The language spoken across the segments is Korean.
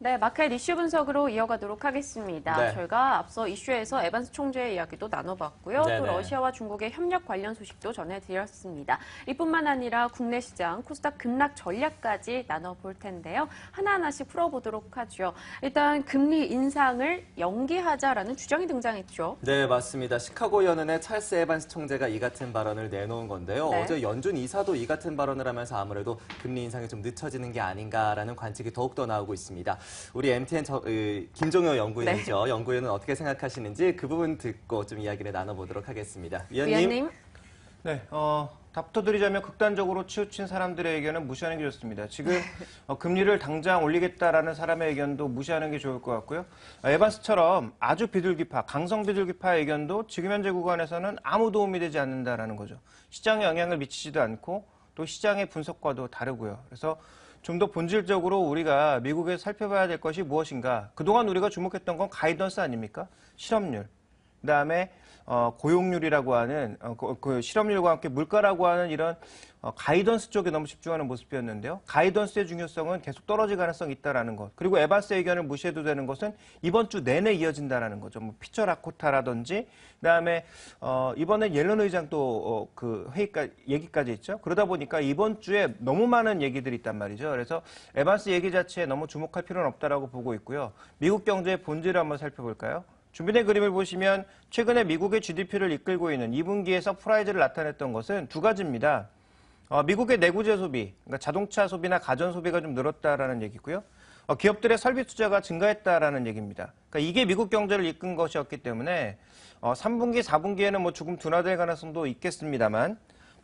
네, 마켓 이슈 분석으로 이어가도록 하겠습니다. 네. 저희가 앞서 이슈에서 에반스 총재의 이야기도 나눠봤고요. 네네. 또 러시아와 중국의 협력 관련 소식도 전해드렸습니다. 이뿐만 아니라 국내 시장 코스닥 급락 전략까지 나눠볼 텐데요. 하나하나씩 풀어보도록 하죠. 일단 금리 인상을 연기하자라는 주장이 등장했죠. 네, 맞습니다. 시카고 연은의 찰스 에반스 총재가 이 같은 발언을 내놓은 건데요. 네. 어제 연준 이사도 이 같은 발언을 하면서 아무래도 금리 인상이 좀 늦춰지는 게 아닌가라는 관측이 더욱더 나오고 있습니다. 우리 MTN 김종효 연구위원이죠. 네. 연구위원은 어떻게 생각하시는지 그 부분 듣고 좀 이야기를 나눠보도록 하겠습니다. 위원님. 위원님. 네, 답부터 드리자면 극단적으로 치우친 사람들의 의견은 무시하는 게 좋습니다. 지금 금리를 당장 올리겠다라는 사람의 의견도 무시하는 게 좋을 것 같고요. 에반스처럼 아주 비둘기파, 강성 비둘기파의 의견도 지금 현재 구간에서는 아무 도움이 되지 않는다라는 거죠. 시장에 영향을 미치지도 않고 또 시장의 분석과도 다르고요. 그래서 좀 더 본질적으로 우리가 미국에서 살펴봐야 될 것이 무엇인가. 그동안 우리가 주목했던 건 가이던스 아닙니까? 실업률. 그다음에 고용률이라고 하는 그 실업률과 함께 물가라고 하는 이런 가이던스 쪽에 너무 집중하는 모습이었는데요. 가이던스의 중요성은 계속 떨어질 가능성이 있다라는 것. 그리고 에반스의 의견을 무시해도 되는 것은 이번 주 내내 이어진다라는 거죠. 뭐 피처 라코타라든지 그다음에 이번에 옐런 의장 또 그 회의까지 얘기까지 있죠. 그러다 보니까 이번 주에 너무 많은 얘기들이 있단 말이죠. 그래서 에반스 얘기 자체에 너무 주목할 필요는 없다라고 보고 있고요. 미국 경제의 본질을 한번 살펴볼까요? 준비된 그림을 보시면 최근에 미국의 GDP를 이끌고 있는 2분기에 서프라이즈를 나타냈던 것은 두 가지입니다. 미국의 내구재 소비, 그러니까 자동차 소비나 가전 소비가 좀 늘었다라는 얘기고요. 기업들의 설비 투자가 증가했다라는 얘기입니다. 그러니까 이게 미국 경제를 이끈 것이었기 때문에 3분기, 4분기에는 뭐 조금 둔화될 가능성도 있겠습니다만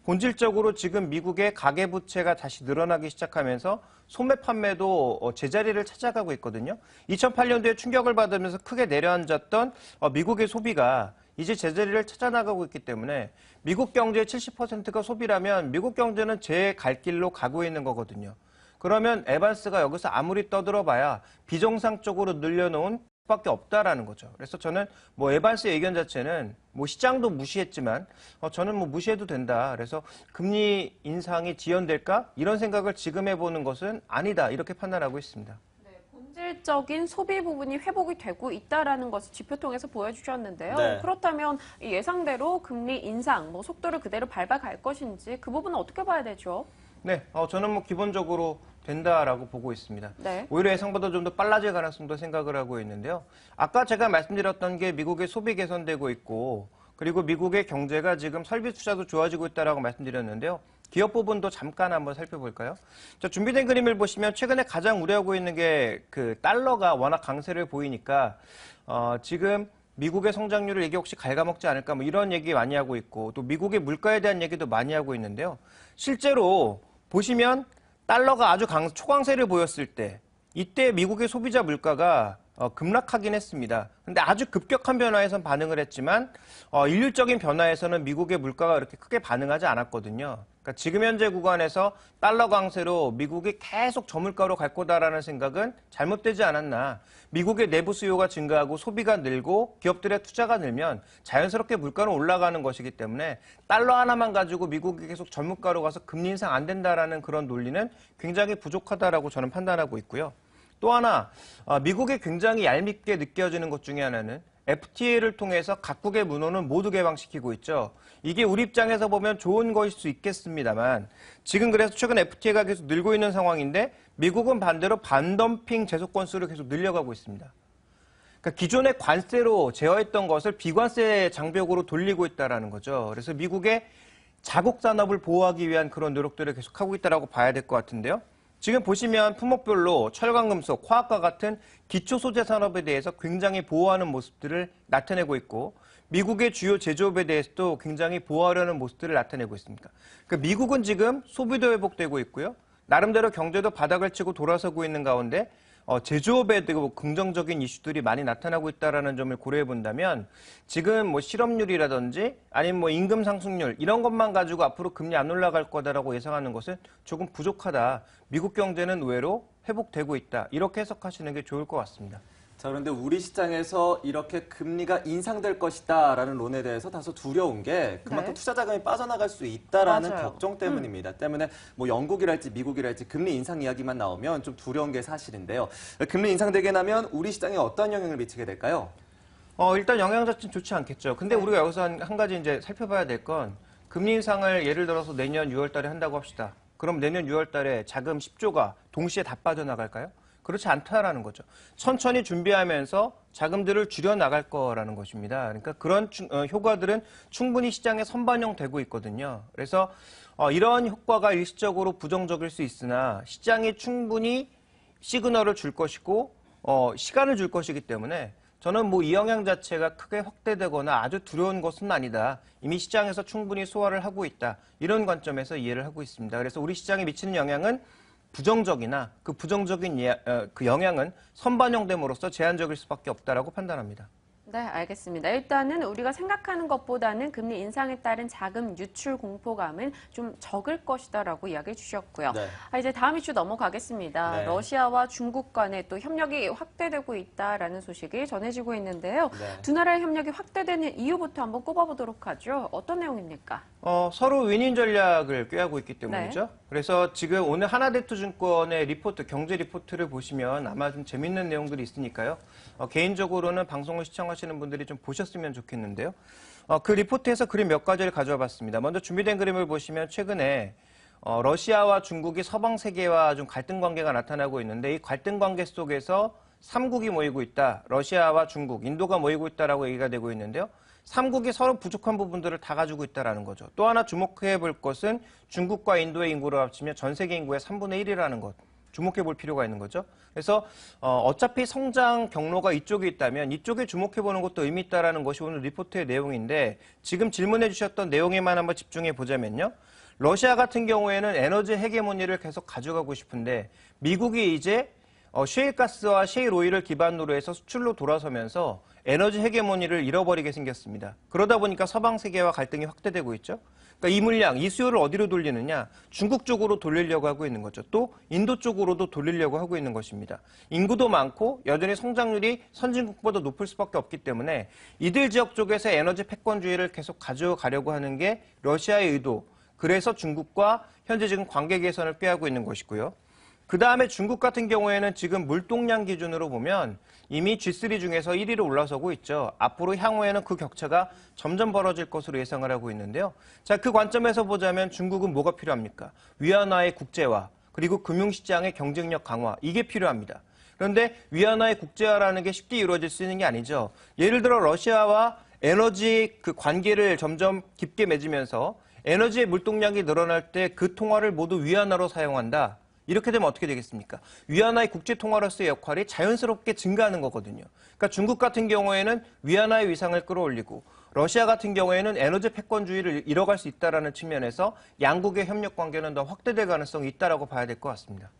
본질적으로 지금 미국의 가계부채가 다시 늘어나기 시작하면서 소매 판매도 제자리를 찾아가고 있거든요. 2008년도에 충격을 받으면서 크게 내려앉았던 미국의 소비가 이제 제자리를 찾아나가고 있기 때문에 미국 경제의 70%가 소비라면 미국 경제는 제 갈 길로 가고 있는 거거든요. 그러면 에반스가 여기서 아무리 떠들어봐야 비정상적으로 늘려놓은 수밖에 없다라는 거죠. 그래서 저는 뭐 에반스의 의견 자체는 뭐 시장도 무시했지만 저는 뭐 무시해도 된다. 그래서 금리 인상이 지연될까? 이런 생각을 지금 해보는 것은 아니다. 이렇게 판단하고 있습니다. 네, 본질적인 소비 부분이 회복이 되고 있다라는 것을 지표 통해서 보여주셨는데요. 네. 그렇다면 이 예상대로 금리 인상, 뭐 속도를 그대로 밟아갈 것인지 그 부분은 어떻게 봐야 되죠? 네, 저는 뭐 기본적으로 된다라고 보고 있습니다. 네. 오히려 예상보다 좀 더 빨라질 가능성도 생각을 하고 있는데요. 아까 제가 말씀드렸던 게 미국의 소비 개선되고 있고 그리고 미국의 경제가 지금 설비 투자도 좋아지고 있다라고 말씀드렸는데요. 기업 부분도 잠깐 한번 살펴볼까요? 자, 준비된 그림을 보시면 최근에 가장 우려하고 있는 게 그 달러가 워낙 강세를 보이니까 지금 미국의 성장률을 이게 혹시 갉아먹지 않을까 뭐 이런 얘기 많이 하고 있고 또 미국의 물가에 대한 얘기도 많이 하고 있는데요. 실제로 보시면 달러가 아주 초강세를 보였을 때 이때 미국의 소비자 물가가 급락하긴 했습니다. 근데 아주 급격한 변화에선 반응을 했지만 일률적인 변화에서는 미국의 물가가 그렇게 크게 반응하지 않았거든요. 그러니까 지금 현재 구간에서 달러 강세로 미국이 계속 저물가로 갈 거다라는 생각은 잘못되지 않았나. 미국의 내부 수요가 증가하고 소비가 늘고 기업들의 투자가 늘면 자연스럽게 물가는 올라가는 것이기 때문에 달러 하나만 가지고 미국이 계속 저물가로 가서 금리 인상 안 된다라는 그런 논리는 굉장히 부족하다라고 저는 판단하고 있고요. 또 하나 미국에 굉장히 얄밉게 느껴지는 것 중에 하나는 FTA를 통해서 각국의 문호는 모두 개방시키고 있죠. 이게 우리 입장에서 보면 좋은 것일 수 있겠습니다만 지금 그래서 최근 FTA가 계속 늘고 있는 상황인데 미국은 반대로 반덤핑 제소 건수를 계속 늘려가고 있습니다. 그러니까 기존의 관세로 제어했던 것을 비관세 장벽으로 돌리고 있다는 거죠. 그래서 미국의 자국 산업을 보호하기 위한 그런 노력들을 계속하고 있다고 봐야 될 것 같은데요. 지금 보시면 품목별로 철강, 금속, 화학과 같은 기초 소재 산업에 대해서 굉장히 보호하는 모습들을 나타내고 있고 미국의 주요 제조업에 대해서도 굉장히 보호하려는 모습들을 나타내고 있습니다. 그러니까 미국은 지금 소비도 회복되고 있고요. 나름대로 경제도 바닥을 치고 돌아서고 있는 가운데 제조업에 대고 긍정적인 이슈들이 많이 나타나고 있다는 점을 고려해 본다면 지금 뭐 실업률이라든지 아니면 뭐 임금 상승률 이런 것만 가지고 앞으로 금리 안 올라갈 거다라고 예상하는 것은 조금 부족하다. 미국 경제는 의외로 회복되고 있다. 이렇게 해석하시는 게 좋을 것 같습니다. 자, 그런데 우리 시장에서 이렇게 금리가 인상될 것이다라는 론에 대해서 다소 두려운 게 그만큼 네. 투자 자금이 빠져나갈 수 있다라는 맞아요. 걱정 때문입니다. 때문에 뭐 영국이랄지 미국이랄지 금리 인상 이야기만 나오면 좀 두려운 게 사실인데요. 금리 인상되게 나면 우리 시장에 어떤 영향을 미치게 될까요? 일단 영향 자체는 좋지 않겠죠. 근데 네. 우리가 여기서 한 가지 이제 살펴봐야 될 건 금리 인상을 예를 들어서 내년 6월 달에 한다고 합시다. 그럼 내년 6월 달에 자금 10조가 동시에 다 빠져나갈까요? 그렇지 않다라는 거죠. 천천히 준비하면서 자금들을 줄여 나갈 거라는 것입니다. 그러니까 그런 효과들은 충분히 시장에 선반영되고 있거든요. 그래서 이런 효과가 일시적으로 부정적일 수 있으나 시장이 충분히 시그널을 줄 것이고 시간을 줄 것이기 때문에 저는 뭐 이 영향 자체가 크게 확대되거나 아주 두려운 것은 아니다. 이미 시장에서 충분히 소화를 하고 있다. 이런 관점에서 이해를 하고 있습니다. 그래서 우리 시장에 미치는 영향은 부정적이나 그 부정적인 그 영향은 선반영됨으로써 제한적일 수밖에 없다라고 판단합니다. 네, 알겠습니다. 일단은 우리가 생각하는 것보다는 금리 인상에 따른 자금 유출 공포감은 좀 적을 것이다라고 이야기해 주셨고요. 네. 이제 다음 이슈 넘어가겠습니다. 네. 러시아와 중국 간의 또 협력이 확대되고 있다라는 소식이 전해지고 있는데요. 네. 두 나라의 협력이 확대되는 이유부터 한번 꼽아보도록 하죠. 어떤 내용입니까? 서로 윈윈 전략을 꾀하고 있기 때문이죠. 네. 그래서 지금 오늘 하나대투증권의 리포트, 경제 리포트를 보시면 아마 좀 재밌는 내용들이 있으니까요. 개인적으로는 방송을 시청하시는 분들이 좀 보셨으면 좋겠는데요. 그 리포트에서 그림 몇 가지를 가져와 봤습니다. 먼저 준비된 그림을 보시면 최근에 러시아와 중국이 서방 세계와 좀 갈등 관계가 나타나고 있는데 이 갈등 관계 속에서 3국이 모이고 있다. 러시아와 중국, 인도가 모이고 있다라고 얘기가 되고 있는데요. 3국이 서로 부족한 부분들을 다 가지고 있다는 거죠. 또 하나 주목해 볼 것은 중국과 인도의 인구를 합치면 전 세계 인구의 3분의 1이라는 것. 주목해 볼 필요가 있는 거죠. 그래서 어차피 성장 경로가 이쪽에 있다면 이쪽에 주목해 보는 것도 의미 있다라는 것이 오늘 리포트의 내용인데 지금 질문해 주셨던 내용에만 한번 집중해 보자면요. 러시아 같은 경우에는 에너지 헤게모니를 계속 가져가고 싶은데 미국이 이제 셰일가스와 셰일 오일을 기반으로 해서 수출로 돌아서면서 에너지 헤게모니를 잃어버리게 생겼습니다. 그러다 보니까 서방 세계와 갈등이 확대되고 있죠. 그러니까 이 물량, 이 수요를 어디로 돌리느냐? 중국 쪽으로 돌리려고 하고 있는 거죠. 또 인도 쪽으로도 돌리려고 하고 있는 것입니다. 인구도 많고 여전히 성장률이 선진국보다 높을 수밖에 없기 때문에 이들 지역 쪽에서 에너지 패권주의를 계속 가져가려고 하는 게 러시아의 의도. 그래서 중국과 현재 지금 관계 개선을 꾀하고 있는 것이고요. 그 다음에 중국 같은 경우에는 지금 물동량 기준으로 보면 이미 G3 중에서 1위로 올라서고 있죠. 앞으로 향후에는 그 격차가 점점 벌어질 것으로 예상을 하고 있는데요. 자, 그 관점에서 보자면 중국은 뭐가 필요합니까? 위안화의 국제화, 그리고 금융시장의 경쟁력 강화, 이게 필요합니다. 그런데 위안화의 국제화라는 게 쉽게 이루어질 수 있는 게 아니죠. 예를 들어 러시아와 에너지 그 관계를 점점 깊게 맺으면서 에너지의 물동량이 늘어날 때 그 통화를 모두 위안화로 사용한다. 이렇게 되면 어떻게 되겠습니까? 위안화의 국제통화로서의 역할이 자연스럽게 증가하는 거거든요. 그러니까 중국 같은 경우에는 위안화의 위상을 끌어올리고 러시아 같은 경우에는 에너지 패권주의를 잃어갈 수 있다는 측면에서 양국의 협력 관계는 더 확대될 가능성이 있다고 봐야 될 것 같습니다.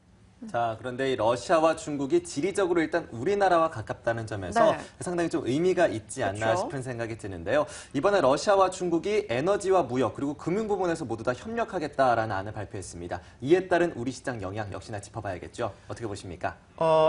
자, 그런데 이 러시아와 중국이 지리적으로 일단 우리나라와 가깝다는 점에서 네. 상당히 좀 의미가 있지 않나 그렇죠. 싶은 생각이 드는데요. 이번에 러시아와 중국이 에너지와 무역 그리고 금융 부분에서 모두 다 협력하겠다라는 안을 발표했습니다. 이에 따른 우리 시장 영향 역시나 짚어봐야겠죠. 어떻게 보십니까?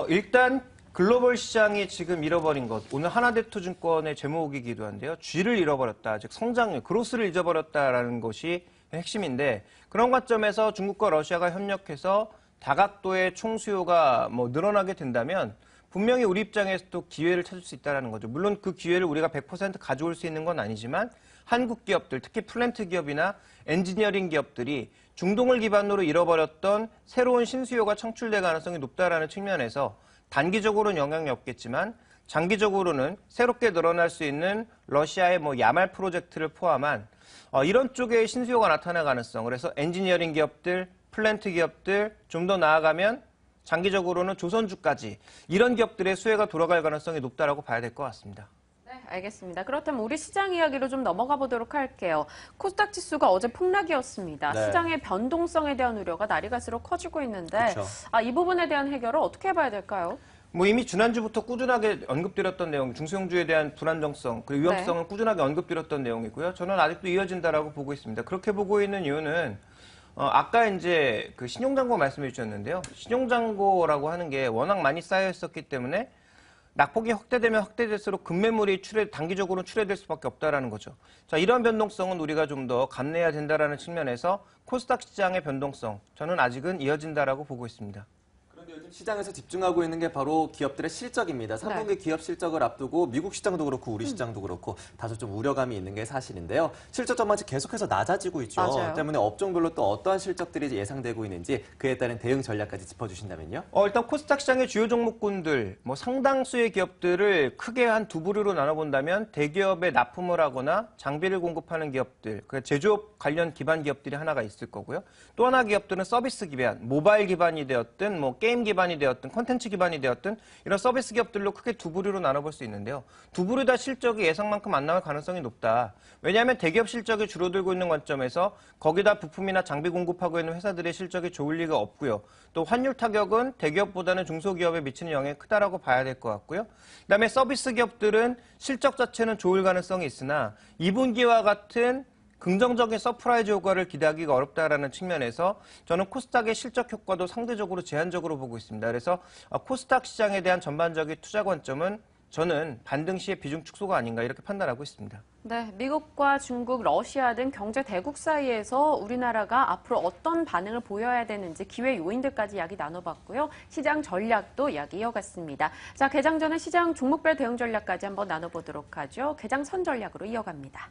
일단 글로벌 시장이 지금 잃어버린 것, 오늘 하나대투증권의 제목이기도 한데요. G를 잃어버렸다, 즉 성장률, 그로스를 잊어버렸다라는 것이 핵심인데 그런 관점에서 중국과 러시아가 협력해서 다각도의 총수요가 늘어나게 된다면 분명히 우리 입장에서도 기회를 찾을 수 있다는 거죠. 물론 그 기회를 우리가 100% 가져올 수 있는 건 아니지만 한국 기업들, 특히 플랜트 기업이나 엔지니어링 기업들이 중동을 기반으로 잃어버렸던 새로운 신수요가 창출될 가능성이 높다라는 측면에서 단기적으로는 영향이 없겠지만 장기적으로는 새롭게 늘어날 수 있는 러시아의 야말 프로젝트를 포함한 이런 쪽의 신수요가 나타날 가능성. 그래서 엔지니어링 기업들, 플랜트 기업들, 좀 더 나아가면 장기적으로는 조선주까지 이런 기업들의 수혜가 돌아갈 가능성이 높다라고 봐야 될 것 같습니다. 네, 알겠습니다. 그렇다면 우리 시장 이야기로 좀 넘어가 보도록 할게요. 코스닥 지수가 어제 폭락이었습니다. 네. 시장의 변동성에 대한 우려가 날이 갈수록 커지고 있는데 그렇죠. 이 부분에 대한 해결을 어떻게 해봐야 될까요? 이미 지난주부터 꾸준하게 언급드렸던 내용, 중소형주에 대한 불안정성, 그리고 위험성을 꾸준하게 언급드렸던 내용이고요. 저는 아직도 이어진다라고 보고 있습니다. 그렇게 보고 있는 이유는 아까 이제 그 신용잔고 말씀해 주셨는데요. 신용잔고라고 하는 게 워낙 많이 쌓여 있었기 때문에 낙폭이 확대되면 확대될수록 급매물이 단기적으로는 출회될 수밖에 없다라는 거죠. 자, 이런 변동성은 우리가 좀 더 감내해야 된다라는 측면에서 코스닥 시장의 변동성, 저는 아직은 이어진다라고 보고 있습니다. 그런데 요즘 시장에서 집중하고 있는 게 바로 기업들의 실적입니다. 3분기 기업 실적을 앞두고 미국 시장도 그렇고 우리 시장도 그렇고 다소 좀 우려감이 있는 게 사실인데요. 실적 전망치 계속해서 낮아지고 있죠. 맞아요. 때문에 업종별로 또 어떠한 실적들이 예상되고 있는지 그에 따른 대응 전략까지 짚어주신다면요. 일단 코스닥 시장의 주요 종목군들, 상당수의 기업들을 크게 한 두 부류로 나눠본다면 대기업에 납품을 하거나 장비를 공급하는 기업들, 제조업 관련 기반 기업들이 하나가 있을 거고요. 또 하나 기업들은 서비스 기반, 모바일 기반이 되었든 게임 기반이 되었든 콘텐츠 기반이 되었든 이런 서비스 기업들로 크게 두 부류로 나눠볼 수 있는데요. 두 부류 다 실적이 예상만큼 안 나올 가능성이 높다. 왜냐하면 대기업 실적이 줄어들고 있는 관점에서 거기다 부품이나 장비 공급하고 있는 회사들의 실적이 좋을 리가 없고요. 또 환율 타격은 대기업보다는 중소기업에 미치는 영향이 크다라고 봐야 될 것 같고요. 그다음에 서비스 기업들은 실적 자체는 좋을 가능성이 있으나 2분기와 같은 긍정적인 서프라이즈 효과를 기대하기가 어렵다라는 측면에서 저는 코스닥의 실적 효과도 상대적으로 제한적으로 보고 있습니다. 그래서 코스닥 시장에 대한 전반적인 투자 관점은 저는 반등 시의 비중 축소가 아닌가 이렇게 판단하고 있습니다. 네, 미국과 중국, 러시아 등 경제 대국 사이에서 우리나라가 앞으로 어떤 반응을 보여야 되는지 기회 요인들까지 이야기 나눠봤고요. 시장 전략도 이야기 이어갔습니다. 자, 개장 전에 시장 종목별 대응 전략까지 한번 나눠보도록 하죠. 개장 선 전략으로 이어갑니다.